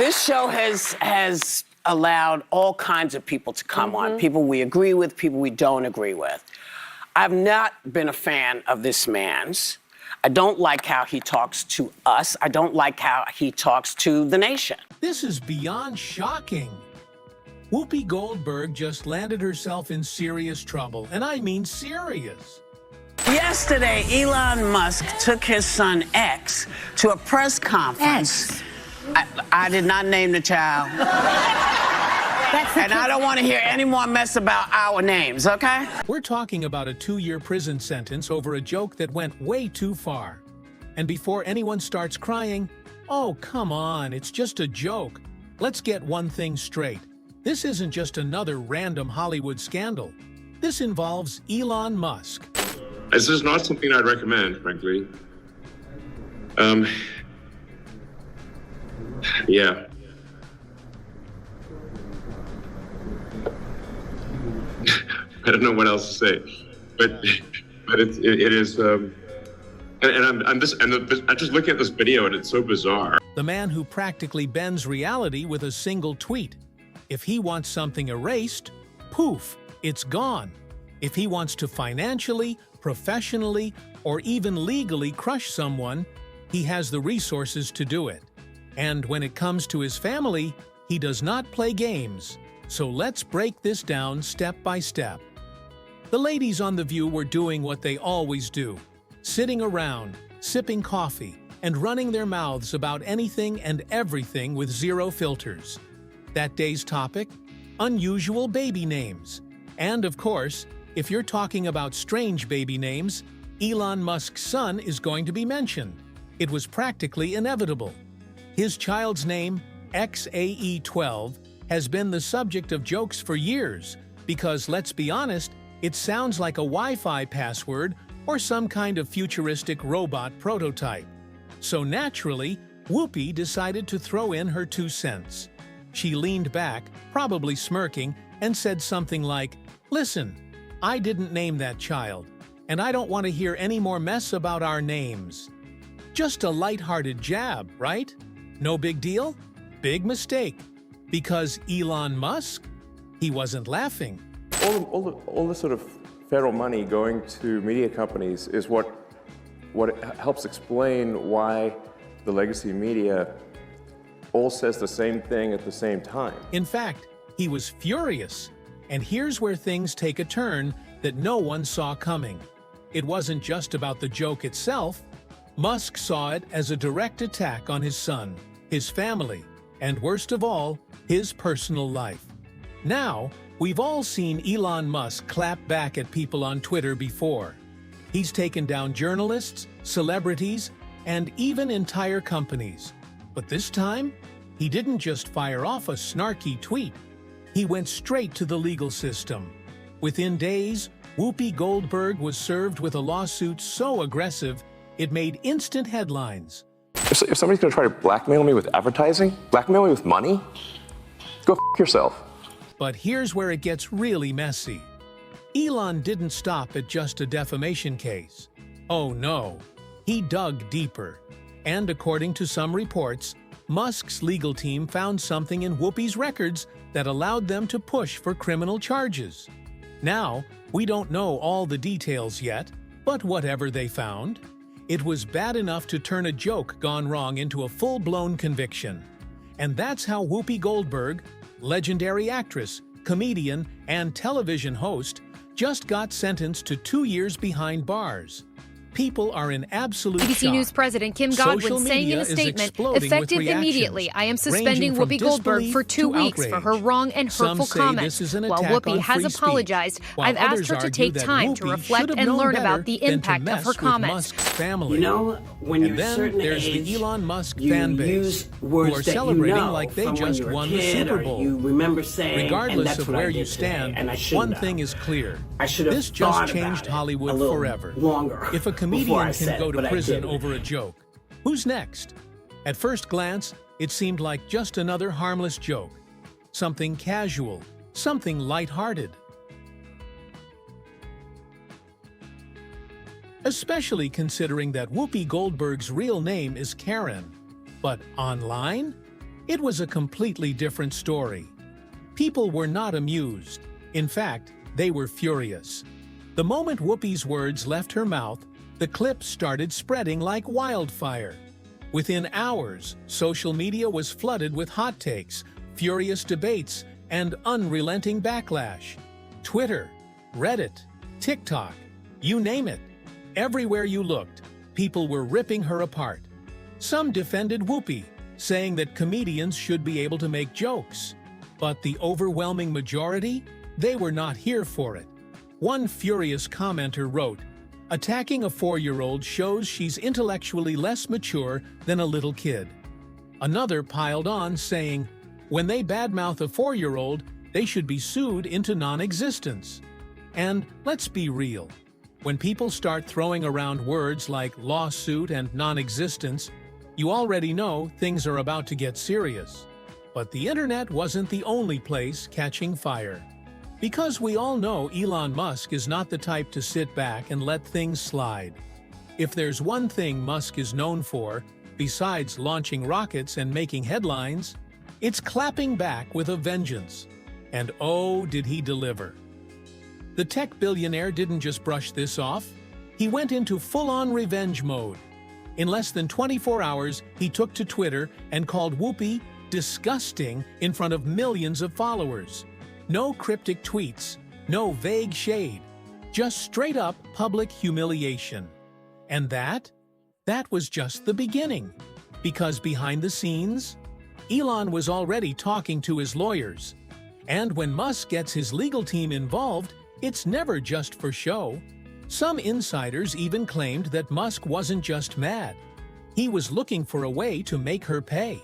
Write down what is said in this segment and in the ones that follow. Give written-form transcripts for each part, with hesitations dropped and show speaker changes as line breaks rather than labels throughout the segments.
This show has allowed all kinds of people to come on. People we agree with, people we don't agree with. I've not been a fan of this man's. I don't like how he talks to us. I don't like how he talks to the nation.
This is beyond shocking. Whoopi Goldberg just landed herself in serious trouble, and I mean serious.
Yesterday, Elon Musk took his son X to a press conference. I did not name the child. And I don't want to hear any more mess about our names, okay?
We're talking about a 2-year prison sentence over a joke that went way too far. And before anyone starts crying, oh, come on, it's just a joke. Let's get one thing straight. This isn't just another random Hollywood scandal. This involves Elon Musk.
This is not something I'd recommend, frankly. Yeah. I don't know what else to say, but it is, and I'm just looking at this video and it's so bizarre.
The man who practically bends reality with a single tweet. If he wants something erased, poof, it's gone. If he wants to financially, professionally, or even legally crush someone, he has the resources to do it. And when it comes to his family, he does not play games. So let's break this down step by step. The ladies on The View were doing what they always do, sitting around, sipping coffee, and running their mouths about anything and everything with zero filters. That day's topic? Unusual baby names. And of course, if you're talking about strange baby names, Elon Musk's son is going to be mentioned. It was practically inevitable. His child's name, XAE12, has been the subject of jokes for years because, let's be honest, it sounds like a Wi-Fi password or some kind of futuristic robot prototype. So naturally, Whoopi decided to throw in her 2 cents. She leaned back, probably smirking, and said something like, "Listen, I didn't name that child, and I don't want to hear any more mess about our names." Just a lighthearted jab, right? No big deal? Big mistake. Because Elon Musk? He wasn't laughing.
All the sort of federal money going to media companies is what helps explain why the legacy media all says the same thing at the same time.
In fact, he was furious. And here's where things take a turn that no one saw coming. It wasn't just about the joke itself. Musk saw it as a direct attack on his son, his family, and worst of all, his personal life. Now, we've all seen Elon Musk clap back at people on Twitter before. He's taken down journalists, celebrities, and even entire companies. But this time, he didn't just fire off a snarky tweet. He went straight to the legal system. Within days, Whoopi Goldberg was served with a lawsuit so aggressive, it made instant headlines.
If somebody's going to try to blackmail me with advertising, blackmail me with money, go f*** yourself.
But here's where it gets really messy. Elon didn't stop at just a defamation case. Oh no, he dug deeper. And according to some reports, Musk's legal team found something in Whoopi's records that allowed them to push for criminal charges. Now, we don't know all the details yet, but whatever they found, it was bad enough to turn a joke gone wrong into a full-blown conviction. And that's how Whoopi Goldberg, legendary actress, comedian, and television host, just got sentenced to 2 years behind bars. People are in absolute
ABC
shock.
News President Kim Godwin saying in a statement, effective immediately, I am suspending Whoopi Goldberg for 2 weeks for her wrong and hurtful comments. While Whoopi has apologized, I've asked her to take time to reflect and learn about the impact of her comments.
You know, when you're a certain
there's
age,
the Elon Musk
you
fan base
use
who
words
are
that
celebrating
you know
like they
from when
just
you were a
won the
kid,
Super
or
Bowl.
you remember saying, and
Regardless
that's
of
what I
where
did
you
today,
stand,
and I should
one
know.
thing is clear.
I should have
This just
thought
changed
about it
Hollywood
a little
forever.
longer
If a
before
comedian
I
can
said
go
it,
to
but I
prison
didn't.
over a joke, who's next? At first glance, it seemed like just another harmless joke. Something casual, something lighthearted. Especially considering that Whoopi Goldberg's real name is Karen. But online? it was a completely different story. People were not amused. In fact, they were furious. The moment Whoopi's words left her mouth, the clip started spreading like wildfire. Within hours, social media was flooded with hot takes, furious debates, and unrelenting backlash. Twitter, Reddit, TikTok, you name it. Everywhere you looked, people were ripping her apart. Some defended Whoopi, saying that comedians should be able to make jokes. But the overwhelming majority, they were not here for it. One furious commenter wrote, "Attacking a 4-year-old shows she's intellectually less mature than a little kid." Another piled on, saying, "When they badmouth a 4-year-old, they should be sued into non-existence." And let's be real. When people start throwing around words like lawsuit and non-existence, you already know things are about to get serious. But the internet wasn't the only place catching fire. Because we all know Elon Musk is not the type to sit back and let things slide. If there's one thing Musk is known for, besides launching rockets and making headlines, it's clapping back with a vengeance. And oh, did he deliver. The tech billionaire didn't just brush this off. He went into full-on revenge mode. In less than 24 hours, he took to Twitter and called Whoopi disgusting in front of millions of followers. No cryptic tweets, no vague shade, just straight-up public humiliation. And that was just the beginning. Because behind the scenes, Elon was already talking to his lawyers. And when Musk gets his legal team involved, it's never just for show. Some insiders even claimed that Musk wasn't just mad. He was looking for a way to make her pay.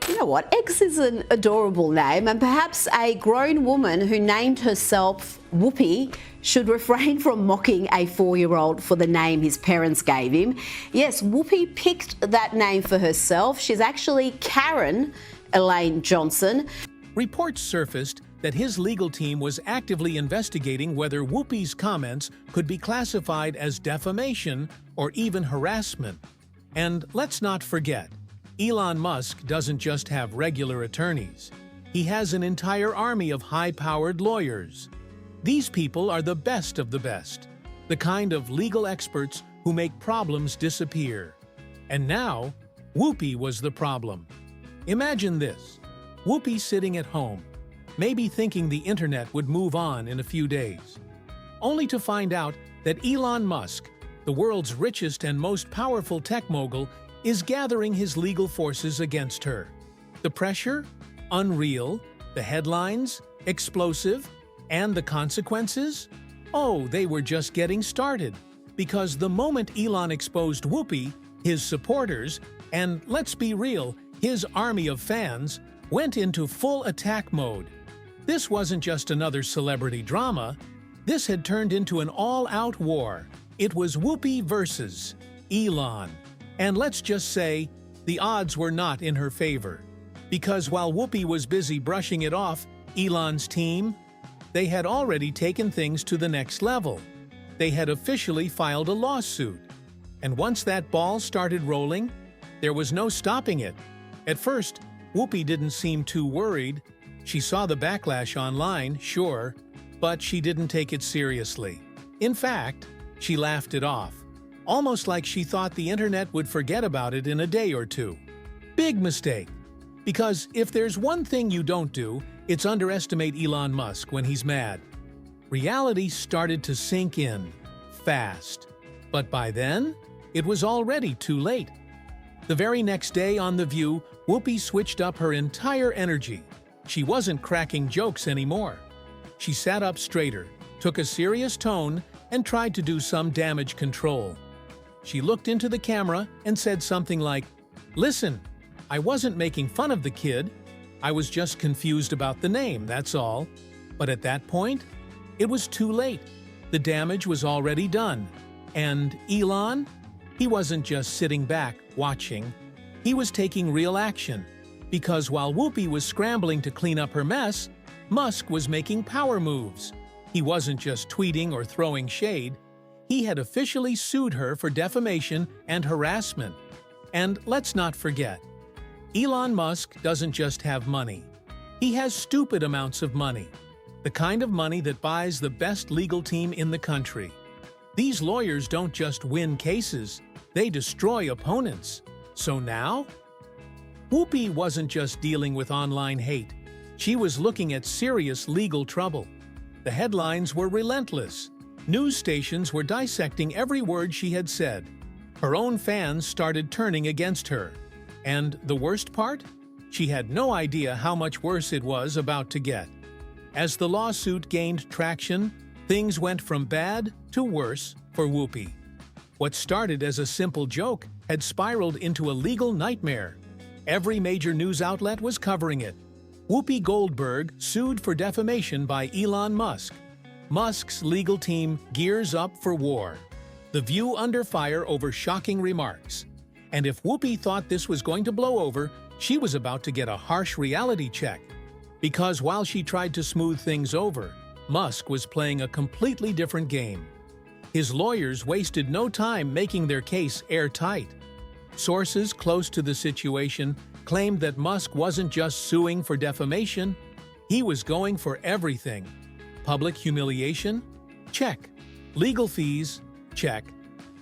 You know what? X is an adorable name, and perhaps a grown woman who named herself Whoopi should refrain from mocking a 4-year-old for the name his parents gave him. Yes, Whoopi picked that name for herself. She's actually Karen Elaine Johnson.
Reports surfaced that his legal team was actively investigating whether Whoopi's comments could be classified as defamation or even harassment. And let's not forget, Elon Musk doesn't just have regular attorneys. He has an entire army of high-powered lawyers. These people are the best of the best, the kind of legal experts who make problems disappear. And now, Whoopi was the problem. Imagine this. Whoopi sitting at home, maybe thinking the internet would move on in a few days, only to find out that Elon Musk, the world's richest and most powerful tech mogul, is gathering his legal forces against her. The pressure? Unreal. The headlines? Explosive. And the consequences? Oh, they were just getting started. Because the moment Elon exposed Whoopi, his supporters, and let's be real, his army of fans, went into full attack mode. This wasn't just another celebrity drama. This had turned into an all-out war. It was Whoopi versus Elon. And let's just say, the odds were not in her favor. Because while Whoopi was busy brushing it off, Elon's team, they had already taken things to the next level. They had officially filed a lawsuit. And once that ball started rolling, there was no stopping it. At first, Whoopi didn't seem too worried. She saw the backlash online, sure, but she didn't take it seriously. In fact, she laughed it off. Almost like she thought the internet would forget about it in a day or two. Big mistake. Because if there's one thing you don't do, it's underestimate Elon Musk when he's mad. Reality started to sink in, fast. But by then, it was already too late. The very next day on The View, Whoopi switched up her entire energy. She wasn't cracking jokes anymore. She sat up straighter, took a serious tone, and tried to do some damage control. She looked into the camera and said something like, "Listen, I wasn't making fun of the kid. I was just confused about the name, that's all." But at that point, it was too late. The damage was already done. And Elon? He wasn't just sitting back, watching. He was taking real action. Because while Whoopi was scrambling to clean up her mess, Musk was making power moves. He wasn't just tweeting or throwing shade. He had officially sued her for defamation and harassment. And let's not forget, Elon Musk doesn't just have money. He has stupid amounts of money. The kind of money that buys the best legal team in the country. These lawyers don't just win cases, they destroy opponents. So now? Whoopi wasn't just dealing with online hate. She was looking at serious legal trouble. The headlines were relentless. News stations were dissecting every word she had said. Her own fans started turning against her. And the worst part? She had no idea how much worse it was about to get. As the lawsuit gained traction, things went from bad to worse for Whoopi. What started as a simple joke had spiraled into a legal nightmare. Every major news outlet was covering it. Whoopi Goldberg sued for defamation by Elon Musk. Musk's legal team gears up for war. The View under fire over shocking remarks. And if Whoopi thought this was going to blow over, she was about to get a harsh reality check. Because while she tried to smooth things over, Musk was playing a completely different game. His lawyers wasted no time making their case airtight. Sources close to the situation claimed that Musk wasn't just suing for defamation, he was going for everything. Public humiliation? Check. Legal fees? Check.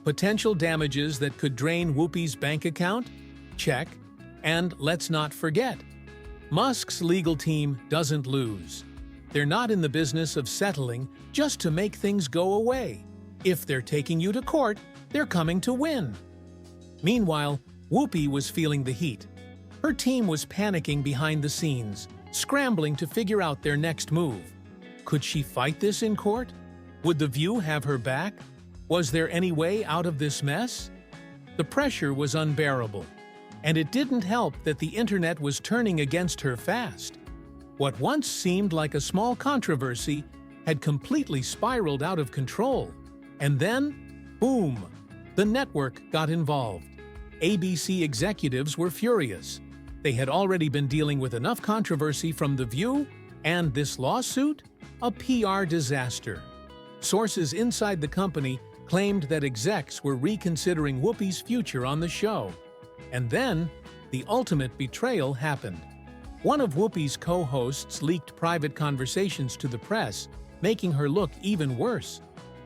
Potential damages that could drain Whoopi's bank account? Check. And let's not forget, Musk's legal team doesn't lose. They're not in the business of settling just to make things go away. If they're taking you to court, they're coming to win. Meanwhile, Whoopi was feeling the heat. Her team was panicking behind the scenes, scrambling to figure out their next move. Could she fight this in court? Would The View have her back? Was there any way out of this mess? The pressure was unbearable, and it didn't help that the internet was turning against her fast. What once seemed like a small controversy had completely spiraled out of control. And then, boom, the network got involved. ABC executives were furious. They had already been dealing with enough controversy from The View, and this lawsuit? A PR disaster. Sources inside the company claimed that execs were reconsidering Whoopi's future on the show. And then, the ultimate betrayal happened. One of Whoopi's co-hosts leaked private conversations to the press, making her look even worse.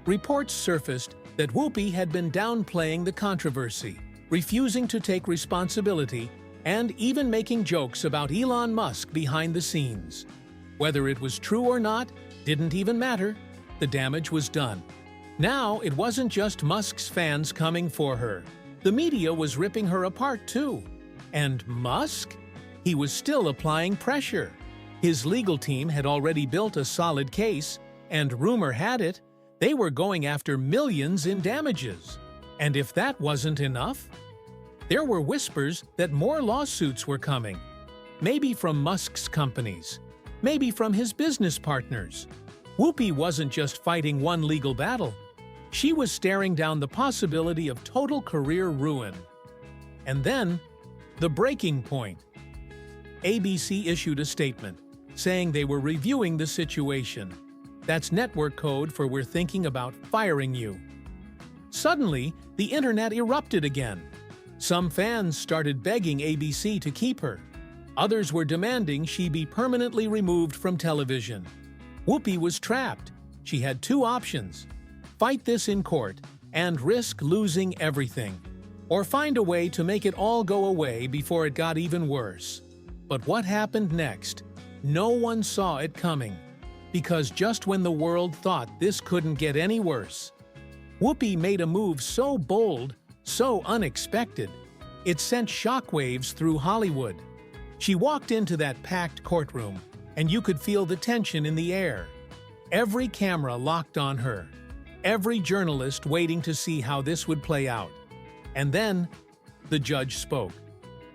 Reports surfaced that Whoopi had been downplaying the controversy, refusing to take responsibility, and even making jokes about Elon Musk behind the scenes. Whether it was true or not didn't even matter. The damage was done. Now it wasn't just Musk's fans coming for her. The media was ripping her apart too. And Musk? He was still applying pressure. His legal team had already built a solid case, and rumor had it, they were going after millions in damages. And if that wasn't enough, there were whispers that more lawsuits were coming. Maybe from Musk's companies, maybe from his business partners. Whoopi wasn't just fighting one legal battle. She was staring down the possibility of total career ruin. And then, the breaking point. ABC issued a statement, saying they were reviewing the situation. That's network code for "we're thinking about firing you." Suddenly, the internet erupted again. Some fans started begging ABC to keep her. Others were demanding she be permanently removed from television. Whoopi was trapped. She had two options: fight this in court and risk losing everything, or find a way to make it all go away before it got even worse. But what happened next? No one saw it coming. Because just when the world thought this couldn't get any worse, Whoopi made a move so bold, so unexpected, it sent shockwaves through Hollywood. She walked into that packed courtroom, and you could feel the tension in the air. Every camera locked on her, every journalist waiting to see how this would play out. And then, the judge spoke.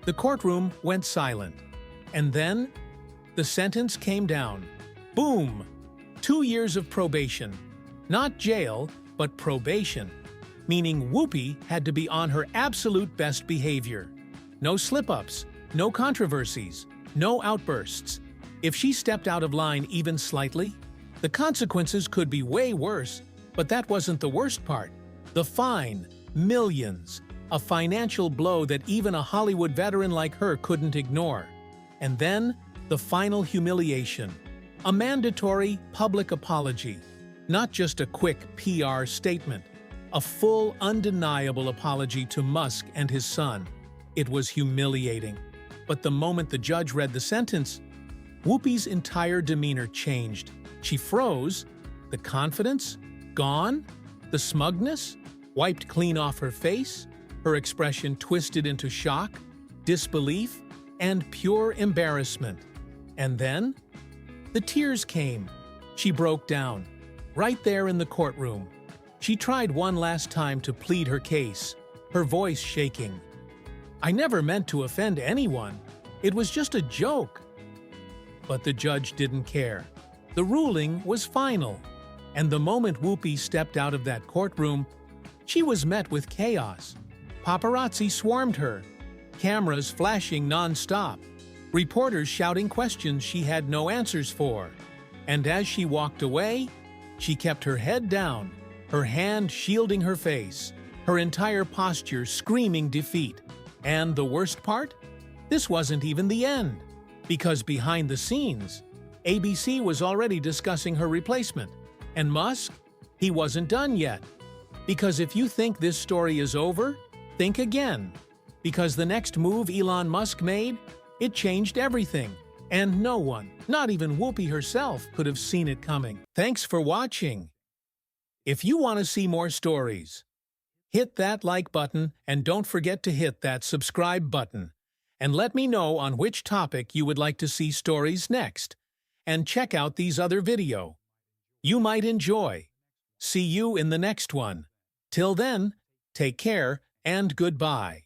The courtroom went silent. And then, the sentence came down. Boom! 2 years of probation. Not jail, but probation. Meaning Whoopi had to be on her absolute best behavior. No slip-ups, no controversies, no outbursts. If she stepped out of line even slightly, the consequences could be way worse. But that wasn't the worst part. The fine, millions. A financial blow that even a Hollywood veteran like her couldn't ignore. And then, the final humiliation. A mandatory public apology. Not just a quick PR statement. A full, undeniable apology to Musk and his son. It was humiliating. But the moment the judge read the sentence, Whoopi's entire demeanor changed. She froze. The confidence? Gone? The smugness? Wiped clean off her face? Her expression twisted into shock, disbelief, and pure embarrassment. And then? The tears came. She broke down. Right there in the courtroom. She tried one last time to plead her case, her voice shaking. "I never meant to offend anyone. It was just a joke." But the judge didn't care. The ruling was final. And the moment Whoopi stepped out of that courtroom, she was met with chaos. Paparazzi swarmed her, cameras flashing non-stop, reporters shouting questions she had no answers for. And as she walked away, she kept her head down, her hand shielding her face, her entire posture screaming defeat. And the worst part? This wasn't even the end. Because behind the scenes, ABC was already discussing her replacement. And Musk? He wasn't done yet. Because if you think this story is over, think again. Because the next move Elon Musk made, it changed everything. And no one, not even Whoopi herself, could have seen it coming. Thanks for watching. If you want to see more stories, hit that like button and don't forget to hit that subscribe button. And let me know on which topic you would like to see stories next. And check out these other videos. You might enjoy. See you in the next one. Till then, take care and goodbye.